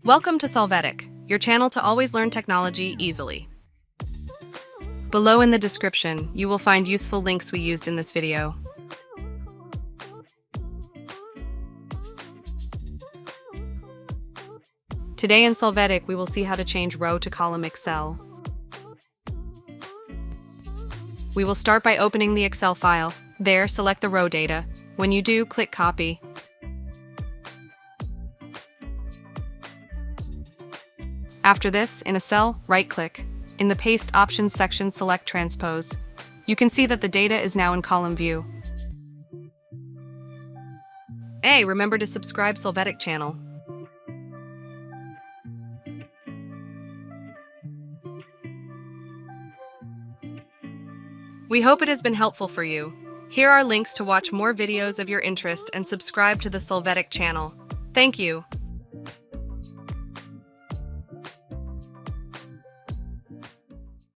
Welcome to Solvetic, your channel to always learn technology easily. Below in the description, you will find useful links we used in this video. Today in Solvetic, we will see how to change row to column Excel. We will start by opening the Excel file. There, select the row data. When you do, click Copy. After this, in a cell, right-click. In the Paste Options section, select Transpose. You can see that the data is now in column view. Hey, remember to subscribe Solvetic channel. We hope it has been helpful for you. Here are links to watch more videos of your interest and subscribe to the Solvetic channel. Thank you.